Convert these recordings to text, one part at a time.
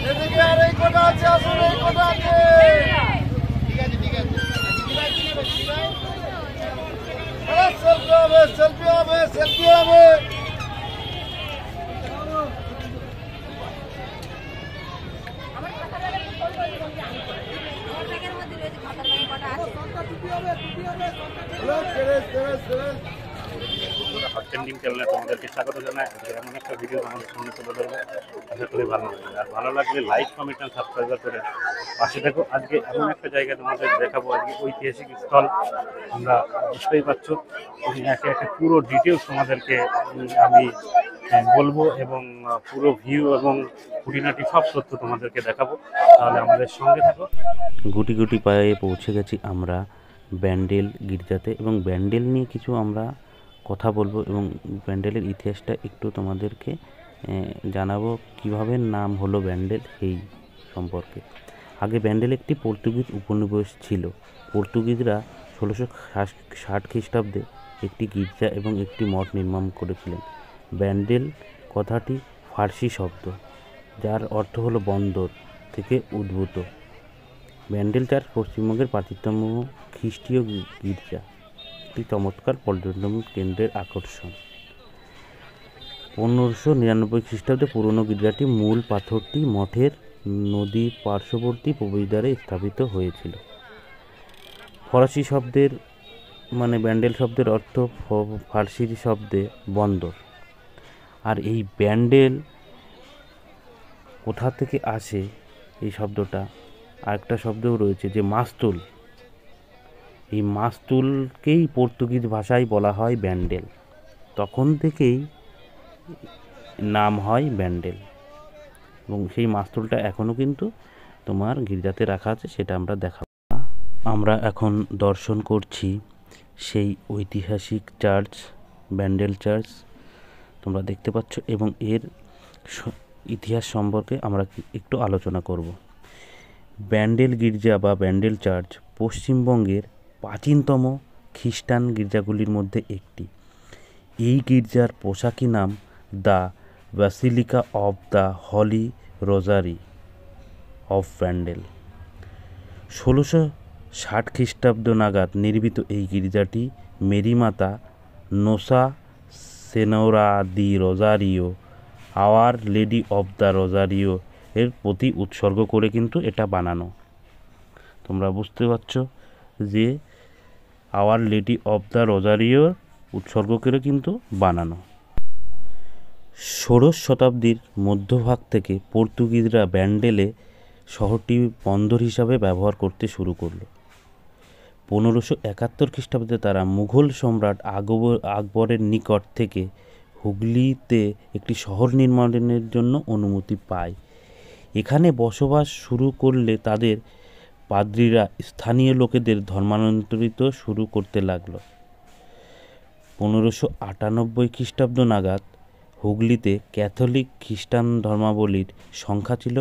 এদিকে আর এই কটা আছে, আসুন এই কটা আছে। সেলফি হবে, সেলফি হবে, সেলফি হবে। ট্রেন্ডিং চ্যানেলে তোমাদেরকে স্বাগত জানাই। এমন একটা ভিডিও তোমাদের সামনে তুলে ধরবো, আশা করি ভালো লাগবে। আর ভালো লাগলে লাইক, কমেন্ট আর সাবস্ক্রাইব করে পাশে থাকো। আজকে এমন একটা জায়গা তোমাদের দেখাবো, আজকে ঐতিহাসিক স্থল। তোমরা বুঝতেই পারছো, একে একে পুরো ডিটেলস তোমাদেরকে আমি বলবো এবং পুরো ভিউ এবং খুঁটিনাটি সব তথ্য তোমাদেরকে দেখাবো। তাহলে আমাদের সঙ্গে থাকো। গুটি গুটি পায়ে পৌঁছে গেছি আমরা ব্যান্ডেল গির্জাতে, এবং ব্যান্ডেল নিয়ে কিছু আমরা কথা বলবো এবং ব্যান্ডেলের ইতিহাসটা একটু তোমাদেরকে জানাবো, কিভাবে নাম হলো ব্যান্ডেল এই সম্পর্কে। আগে ব্যান্ডেল একটি পর্তুগিজ উপনিবেশ ছিল। পর্তুগিজরা 1660 খ্রিস্টাব্দে একটি গির্জা এবং একটি মঠ নির্মাণ করেছিলেন। ব্যান্ডেল কথাটি ফার্সি শব্দ, যার অর্থ হলো বন্দর, থেকে উদ্ভূত। ব্যান্ডেল চার্চ পশ্চিমবঙ্গের প্রাচীনতম খ্রিস্টীয় গির্জা, একটি চমৎকার পর্যটন কেন্দ্রের আকর্ষণ। 1599 খ্রিস্টাব্দে পুরনো গির্জাটি মূল পাথরটি মঠের নদী পার্শ্ববর্তী প্রবেশদ্বারে স্থাপিত হয়েছিল। ফরাসি শব্দের ব্যান্ডেল শব্দের অর্থ ফার্সি শব্দে বন্দর। আর এই ব্যান্ডেল কোথা থেকে আসে এই শব্দটা, আরেকটা শব্দও রয়েছে যে মাস্তুল। এই মাস্তুলকেই পর্তুগিজ ভাষায় বলা হয় ব্যান্ডেল। তখন থেকেই নাম হয় ব্যান্ডেল, এবং সেই মাস্তুলটা এখনও কিন্তু তোমার গির্জাতে রাখা আছে, সেটা আমরা দেখাবো। আমরা এখন দর্শন করছি সেই ঐতিহাসিক চার্চ, ব্যান্ডেল চার্চ তোমরা দেখতে পাচ্ছ, এবং এর ইতিহাস সম্পর্কে আমরা একটু আলোচনা করব। ব্যান্ডেল গির্জা বা ব্যান্ডেল চার্চ পশ্চিমবঙ্গের প্রাচীনতম খ্রিস্টান গির্জাগুলির মধ্যে একটি। এই গির্জার পোশাকি নাম the basilica of the holy rosary of Bandel. 1660 খ্রিস্টাব্দ নাগাদ নির্মিত এই গির্জাটি মেরিমাতা নোসা সেনোরা দি রোজারিও, আওয়ার লেডি অব দ্য রোজারিও এর প্রতি উৎসর্গ করে কিন্তু এটা বানানো। তোমরা বুঝতে পারছো যে Our lady of the Rosario উৎসর্গ করে কিন্তু বানানো। 16 শতাব্দীর মধ্যভাগ থেকে পর্তুগিজরা ব্যান্ডেলে শহরটি বন্দর হিসাবে ব্যবহার করতে শুরু করলো। 1571 খ্রিস্টাব্দে তারা মুঘল সম্রাট আকবরের নিকট থেকে হুগলিতে একটি শহর নির্মাণের জন্য অনুমতি পায়। এখানে বসবাস শুরু করলে তাদের পাদ্রীরা স্থানীয় লোকেদের ধর্মান্তরিত শুরু করতে লাগলো। 1598 খ্রিস্টাব্দ নাগাদ হুগলিতে ক্যাথলিক খ্রিস্টান ধর্মাবলীর সংখ্যা ছিল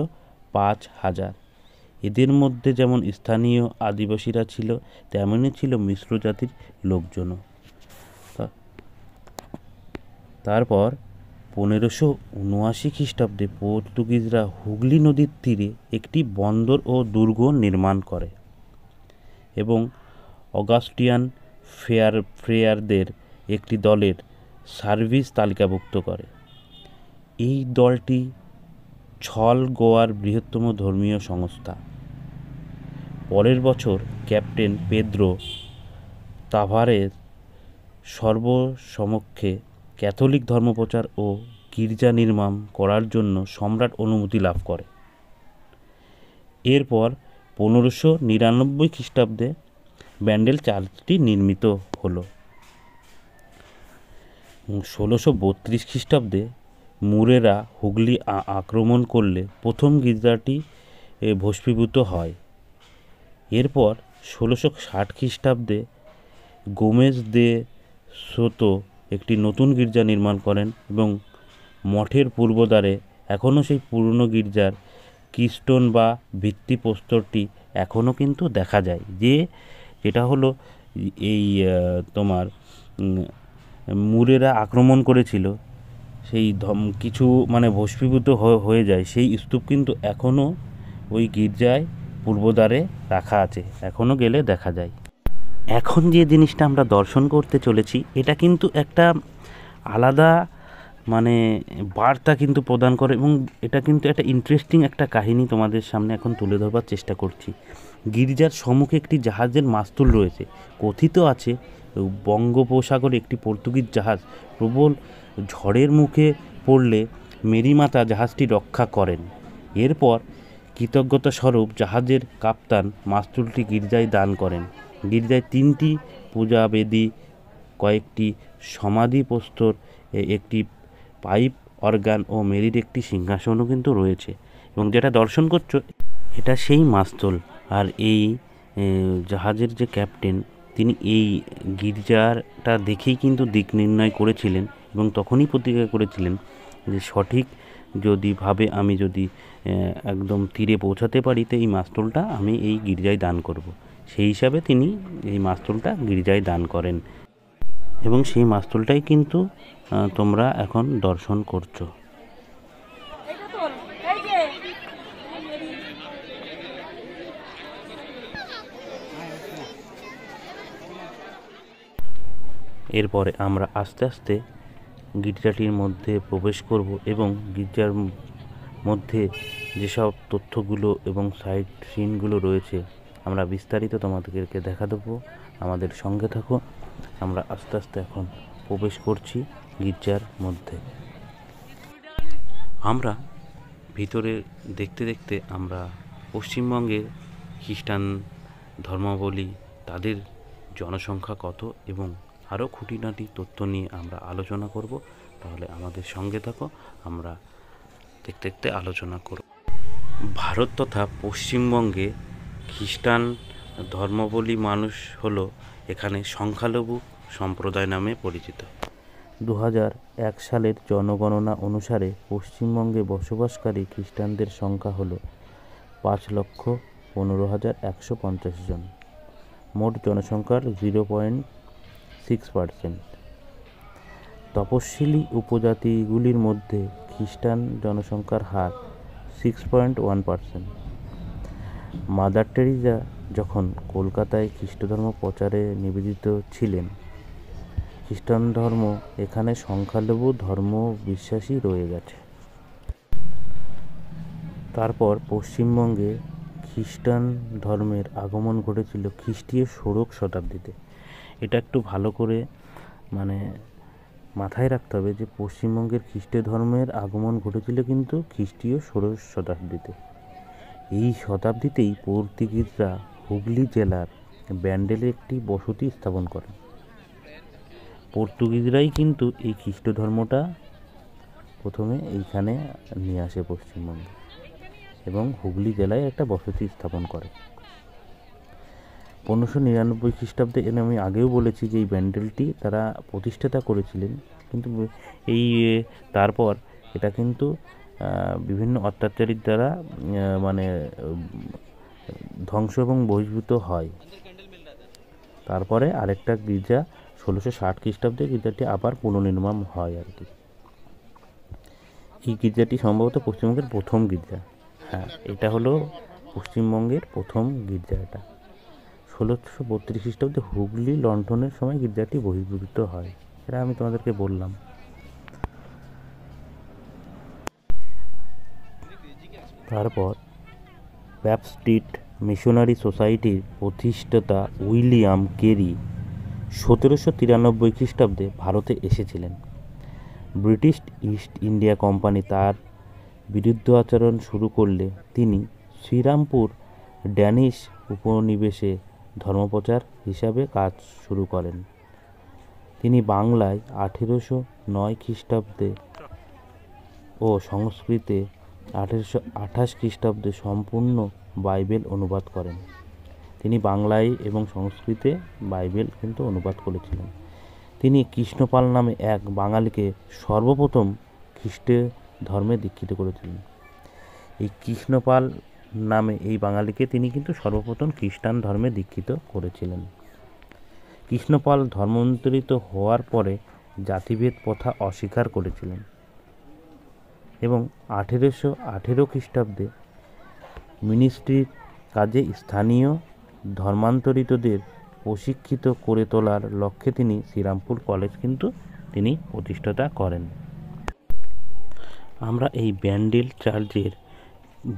5000। এদের মধ্যে যেমন স্থানীয় আদিবাসীরা ছিল, তেমনই ছিল মিশ্র জাতির লোকজনও। তারপর 1579 খ্রিস্টাব্দে পর্তুগিজরা হুগলি নদীর তীরে একটি বন্দর ও দুর্গ নির্মাণ করে এবং অগাস্টিয়ান ফ্রেয়ারদের একটি দলের সার্ভিস তালিকাভুক্ত করে। এই দলটি ছল গোয়ার বৃহত্তম ধর্মীয় সংস্থা। পরের বছর ক্যাপ্টেন পেদ্রো তাভারেস সর্বসমক্ষে ক্যাথলিক ধর্মপ্রচার ও গির্জা নির্মাণ করার জন্য সম্রাট অনুমতি লাভ করে। এরপর 1599 খ্রিস্টাব্দে ব্যান্ডেল চার্চটি নির্মিত হলো। 1632 খ্রিস্টাব্দে মুরেরা হুগলি আক্রমণ করলে প্রথম গির্জাটি ভস্মীভূত হয়। এরপর 1660 খ্রিস্টাব্দে গোমেজ দে সোতো একটি নতুন গির্জা নির্মাণ করেন এবং মঠের পূর্বদ্বারে এখনও সেই পুরনো গির্জার কিস্টোন বা ভিত্তিপ্রস্তরটি এখনও কিন্তু দেখা যায়, যেটা হলো এই তোমার মুরেরা আক্রমণ করেছিল সেই কিছু মানে ভস্মীভূত হয়ে যায়, সেই স্তূপ কিন্তু এখনও ওই গির্জায় পূর্বদ্বারে রাখা আছে, এখনও গেলে দেখা যায়। এখন যে জিনিসটা আমরা দর্শন করতে চলেছি এটা কিন্তু একটা আলাদা মানে বার্তা কিন্তু প্রদান করে, এবং এটা কিন্তু একটা ইন্টারেস্টিং একটা কাহিনী তোমাদের সামনে এখন তুলে ধরবার চেষ্টা করছি। গির্জার সম্মুখে একটি জাহাজের মাস্তুল রয়েছে। কথিত আছে বঙ্গোপসাগরে একটি পর্তুগিজ জাহাজ প্রবল ঝড়ের মুখে পড়লে মেরিমাতা জাহাজটি রক্ষা করেন। এরপর কৃতজ্ঞতা স্বরূপ জাহাজের কাপ্তান মাস্তুলটি গির্জায় দান করেন। গির্জায় 3টি পূজাবেদী, কয়েকটি সমাধি প্রস্তর, একটি পাইপ অর্গান ও মেরির একটি সিংহাসনও কিন্তু রয়েছে। এবং যেটা দর্শন করছো এটা সেই মাস্তুল। আর এই জাহাজের যে ক্যাপ্টেন তিনি এই গির্জাটা দেখেই কিন্তু দিক নির্ণয় করেছিলেন, এবং তখনই প্রতিজ্ঞা করেছিলেন যে সঠিক ভাবে আমি যদি একদম তীরে পৌঁছাতে পারি তো এই মাস্তুলটা আমি এই গির্জায় দান করব। সেই হিসাবে তিনি এই মাস্তুলটা গির্জায় দান করেন, এবং সেই মাস্তুলটাই কিন্তু তোমরা এখন দর্শন করছো। এরপরে আমরা আস্তে আস্তে গির্জাটির মধ্যে প্রবেশ করব, এবং গির্জার মধ্যে যেসব তথ্যগুলো এবং সাইট সিনগুলো রয়েছে আমরা বিস্তারিত তোমাদেরকে দেখা দেবো। আমাদের সঙ্গে থাকো। আমরা আস্তে আস্তে এখন প্রবেশ করছি গির্জার মধ্যে। আমরা ভিতরে দেখতে দেখতে আমরা পশ্চিমবঙ্গের খ্রিস্টান ধর্মাবলী, তাদের জনসংখ্যা কত এবং আরও খুঁটিনাটি তথ্য নিয়ে আমরা আলোচনা করব। তাহলে আমাদের সঙ্গে থাকো, আমরা দেখতে দেখতে আলোচনা করব। ভারত তথা পশ্চিমবঙ্গে খ্রিস্টান ধর্মাবলী মানুষ হলো এখানে সংখ্যালঘু সম্প্রদায় নামে পরিচিত। 2001 সালের জনগণনা অনুসারে পশ্চিমবঙ্গে বসবাসকারী খ্রিস্টানদের সংখ্যা হলো 5,15,150 জন। মোট জনসংখ্যার 0.6%। তপশিলি উপজাতিগুলির মধ্যে খ্রিস্টান জনসংখ্যার হার 6.1%। মাদার টেরিজা যখন কলকাতায় খ্রিস্টধর্ম প্রচারে নিবেদিত ছিলেন, খ্রিস্টান ধর্ম এখানে সংখ্যালঘু ধর্ম বিশ্বাসী রয়ে গেছে। তারপর পশ্চিমবঙ্গে খ্রিস্টান ধর্মের আগমন ঘটেছিল খ্রিস্টীয় ষোড়শ শতাব্দীতে। এটা একটু ভালো করে মানে মাথায় রাখতে হবে যে পশ্চিমবঙ্গের খ্রিস্ট ধর্মের আগমন ঘটেছিল কিন্তু খ্রিস্টীয় ষোড়শ শতাব্দীতে। এই শতাব্দীতেই পর্তুগিজরা হুগলি জেলার ব্যান্ডেলে একটি বসতি স্থাপন করেন। পর্তুগিজরাই কিন্তু এই খ্রিস্ট ধর্মটা প্রথমে এইখানে নিয়ে আসে পশ্চিমবঙ্গে, এবং হুগলি জেলায় একটা বসতি স্থাপন করে। 1599 খ্রিস্টাব্দে আমি আগেও বলেছি যে এই ব্যান্ডেলটি তারা প্রতিষ্ঠাতা করেছিলেন, কিন্তু এই তারপর এটা কিন্তু বিভিন্ন অত্যাচারীর দ্বারা মানে ধ্বংস এবং বহিষ্কৃত হয়। তারপরে আরেকটা গির্জা 1660 খ্রিস্টাব্দে গির্জাটি আবার পুনর্নির্মাণ হয় আর কি। এই গির্জাটি সম্ভবত পশ্চিমবঙ্গের প্রথম গির্জা। হ্যাঁ, এটা হলো পশ্চিমবঙ্গের প্রথম গির্জা। এটা 1632 খ্রিস্টাব্দে হুগলি লণ্ঠনের সময় গির্জাটি বহিষ্কৃত হয়। এটা আমি তোমাদেরকে বললাম। তারপর ব্যাপটিস্ট মিশনারি সোসাইটির প্রতিষ্ঠাতা উইলিয়াম কেরি 1793 খ্রিস্টাব্দে ভারতে এসেছিলেন। ব্রিটিশ ইস্ট ইন্ডিয়া কোম্পানি তার বিরুদ্ধ আচরণ শুরু করলে তিনি শ্রীরামপুর ড্যানিশ উপনিবেশে ধর্মপ্রচার হিসাবে কাজ শুরু করেন। তিনি বাংলায় 1809 খ্রিস্টাব্দে ও সংস্কৃতে 1828 খ্রিস্টাব্দে সম্পূর্ণ বাইবেল অনুবাদ করেন। তিনি বাংলায় এবং সংস্কৃতে বাইবেল কিন্তু অনুবাদ করেছিলেন। তিনি কৃষ্ণপাল নামে এক বাঙালিকে সর্বপ্রথম খ্রিস্ট ধর্মে দীক্ষিত করেছিলেন। এই কৃষ্ণপাল নামে এই বাঙালিকে তিনি কিন্তু সর্বপ্রথম খ্রিস্টান ধর্মে দীক্ষিত করেছিলেন। কৃষ্ণপাল ধর্মান্তরিত হওয়ার পরে জাতিভেদ প্রথা অস্বীকার করেছিলেন। এবং 1818 খ্রিস্টাব্দে মিনিস্ট্রির কাজে স্থানীয় ধর্মান্তরিতদের প্রশিক্ষিত করে তোলার লক্ষ্যে তিনি শ্রীরামপুর কলেজ কিন্তু তিনি প্রতিষ্ঠাতা করেন। আমরা এই ব্যান্ডেল চার্চের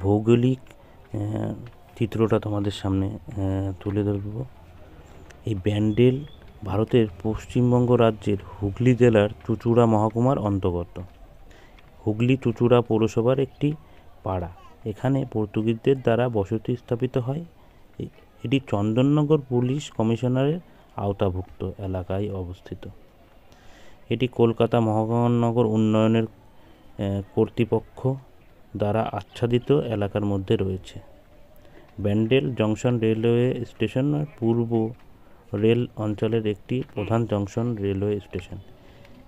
ভৌগোলিক চিত্রটা তোমাদের সামনে তুলে ধরব। এই ব্যান্ডেল ভারতের পশ্চিমবঙ্গ রাজ্যের হুগলি জেলার চুঁচুড়া মহকুমার অন্তর্গত। হুগলি চুঁচুড়া পৌরসভার একটি পাড়া। এখানে পর্তুগিজদের দ্বারা বসতি স্থাপিত হয়। এটি চন্দননগর পুলিশ কমিশনারের আওতাভুক্ত এলাকায় অবস্থিত। এটি কলকাতা মহানগর উন্নয়নের কর্তৃপক্ষ দ্বারা আচ্ছাদিত এলাকার মধ্যে রয়েছে। ব্যান্ডেল জংশন রেলওয়ে স্টেশন পূর্ব রেল অঞ্চলের একটি প্রধান জংশন রেলওয়ে স্টেশন।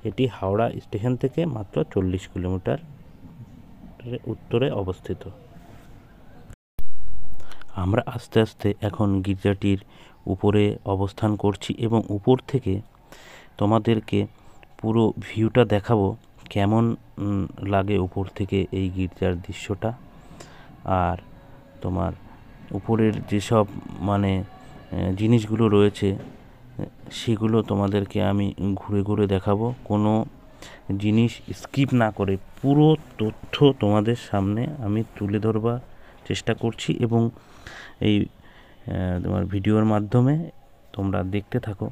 এটি হাওড়া স্টেশন থেকে মাত্র 40 কিলোমিটার উত্তরে অবস্থিত। আমরা আস্তে আস্তে এখন গির্জাটির উপরে অবস্থান করছি এবং উপর থেকে তোমাদেরকে পুরো ভিউটা দেখাবো, কেমন লাগে উপর থেকে এই গির্জার দৃশ্যটা। আর তোমার উপরের যেসব মানে জিনিসগুলো রয়েছে সেগুলো তোমাদেরকে আমি ঘুরে ঘুরে দেখাবো, কোনো জিনিস স্কিপ না করে পুরো তথ্য তোমাদের সামনে আমি তুলে ধরবার চেষ্টা করছি এবং এই তোমার ভিডিওর মাধ্যমে তোমরা দেখতে থাকো।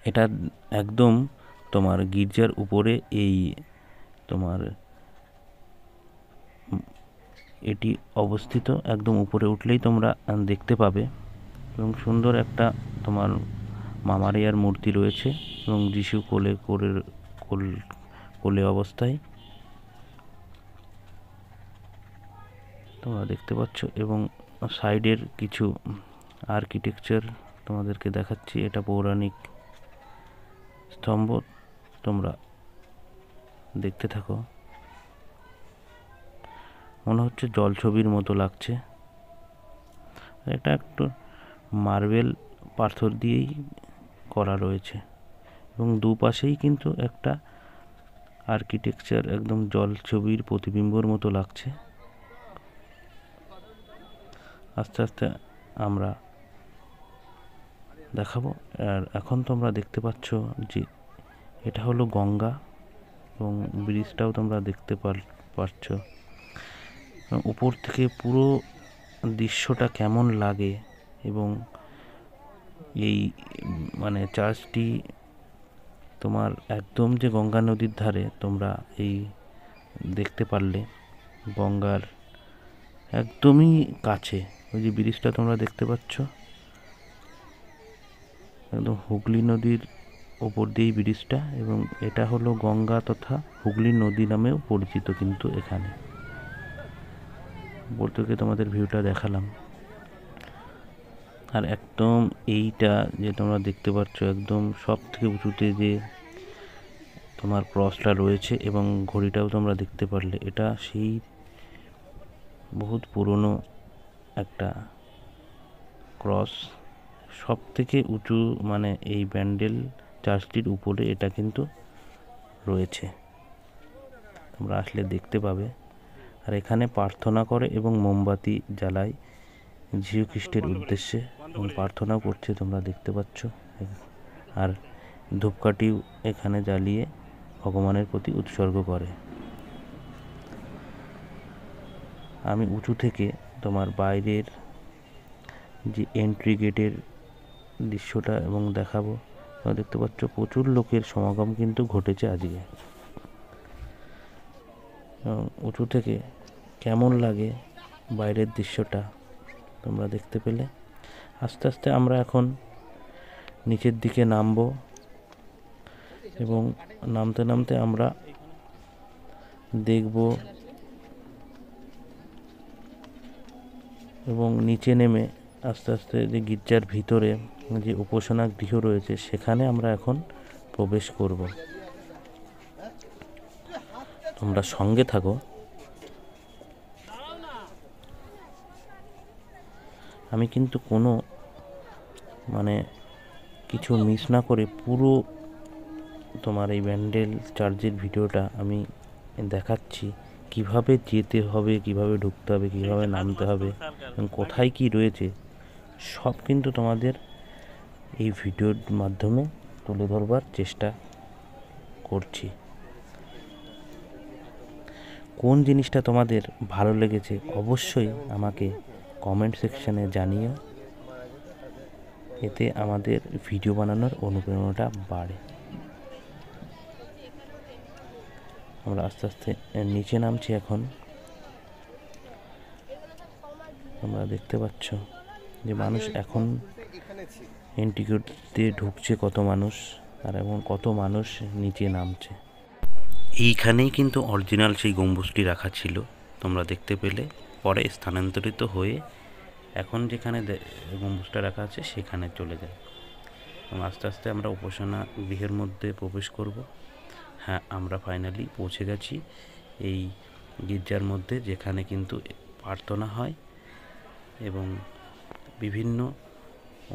এটা একদম তোমার গির্জার উপরে এই তোমার এটি অবস্থিত। একদম উপরে উঠলেই তোমরা দেখতে পাবে এবং সুন্দর একটা তোমার মামারিয়ার মূর্তি রয়েছে এবং যিশু কোলে অবস্থায় তোমরা দেখতে পাচ্ছ এবং সাইডের কিছু আর্কিটেকচার তোমাদেরকে দেখাচ্ছি। এটা পৌরাণিক স্তম্ভ, তোমরা দেখতে থাকো। মনে হচ্ছে জলছবির মতো লাগছে। এটা একটু মার্বেল পাথর দিয়েই করা রয়েছে এবং দুপাশেই কিন্তু একটা আর্কিটেকচার একদম জলছবির প্রতিবিম্বর মতো লাগছে। আস্তে আস্তে আমরা দেখাবো। আর এখন তোমরা দেখতে পাচ্ছ যে এটা হলো গঙ্গা এবং ব্রিজটাও তোমরা দেখতে পাচ্ছ। উপর থেকে পুরো দৃশ্যটা কেমন লাগে এবং এই মানে চার্চটি তোমার একদম যে গঙ্গা নদীর ধারে তোমরা এই দেখতে পারলে গঙ্গার একদমই কাছে ওই যে ব্রিজটা তোমরা দেখতে পাচ্ছ, একদম হুগলি নদীর ওপর দিয়েই ব্রিজটা এবং এটা হলো গঙ্গা তথা হুগলি নদী নামেও পরিচিত। কিন্তু এখানে উপর থেকে তোমাদের ভিউটা দেখালাম। আর একদম এইটা যে তোমরা দেখতে পাচ্ছ একদম সব থেকে উঁচুতে যে তোমার ক্রসটা রয়েছে এবং ঘড়িটাও তোমরা দেখতে পারলে, এটা সেই বহুত পুরনো একটা ক্রস। সব থেকে উঁচু মানে এই ব্যান্ডেল চার্চটির উপরে এটা কিন্তু রয়েছে, তোমরা আসলে দেখতে পাবে। আর এখানে প্রার্থনা করে এবং মোমবাতি জ্বালায় যীশু খ্রিস্টের উদ্দেশ্যে এবং প্রার্থনাও করছে, তোমরা দেখতে পাচ্ছ। আর ধূপকাঠিও এখানে জ্বালিয়ে ভগবানের প্রতি উৎসর্গ করে। আমি উঁচু থেকে তোমার বাইরের যে এন্ট্রি গেটের দৃশ্যটা এবং দেখাবো। তোমরা দেখতে পাচ্ছ প্রচুর লোকের সমাগম কিন্তু ঘটেছে আজকে। উঁচু থেকে কেমন লাগে বাইরের দৃশ্যটা তোমরা দেখতে পেলে। আস্তে আস্তে আমরা এখন নিচের দিকে নামবো এবং নামতে নামতে আমরা দেখব এবং নিচে নেমে আস্তে আস্তে যে গির্জার ভিতরে যে উপাসনা গৃহ রয়েছে সেখানে আমরা এখন প্রবেশ করব। তোমরা সঙ্গে থাকো। আমি কিন্তু কোনো মানে কিছু মিস না করে পুরো তোমার এই ব্যান্ডেল চার্চের ভিডিওটা আমি দেখাচ্ছি কিভাবে যেতে হবে, কিভাবে ঢুকতে হবে, কিভাবে নামতে হবে এবং কোথায় কি রয়েছে সব কিন্তু তোমাদের এই ভিডিওর মাধ্যমে তুলে ধরবার চেষ্টা করছি। কোন জিনিসটা তোমাদের ভালো লেগেছে অবশ্যই আমাকে কমেন্ট সেকশানে জানিও, এতে আমাদের ভিডিও বানানোর অনুপ্রেরণাটা বাড়ে। আমরা আস্তে আস্তে নিচে নামছি এখন। তোমরা দেখতে পাচ্ছ যে মানুষ এখন এন্ট্রি গেট দিয়ে ঢুকছে, কত মানুষ, আর এখন কত মানুষ নিচে নামছে। এইখানেই কিন্তু অরিজিনাল সেই গম্বুজটি রাখা ছিল, তোমরা দেখতে পেলে। পরে স্থানান্তরিত হয়ে এখন যেখানে গম্বুজটা রাখা আছে সেখানে চলে যায় এবং আস্তে আস্তে আমরা উপাসনা গৃহের মধ্যে প্রবেশ করব। হ্যাঁ, আমরা ফাইনালি পৌঁছে গেছি এই গির্জার মধ্যে, যেখানে কিন্তু প্রার্থনা হয় এবং বিভিন্ন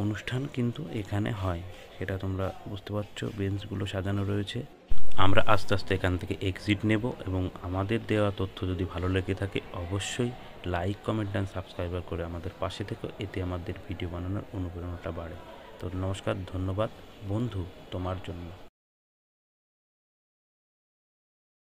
অনুষ্ঠান কিন্তু এখানে হয়, সেটা তোমরা বুঝতে পারছো। বেঞ্চগুলো সাজানো রয়েছে। আমরা আস্তে আস্তে এখান থেকে এক্সিট নেব এবং আমাদের দেওয়া তথ্য যদি ভালো লেগে থাকে অবশ্যই লাইক, কমেন্ট অ্যান্ড সাবস্ক্রাইবার করে আমাদের পাশে থেকো, এতে আমাদের ভিডিও বানানোর অনুপ্রেরণাটা বাড়ে। তো নমস্কার, ধন্যবাদ বন্ধু তোমার জন্য।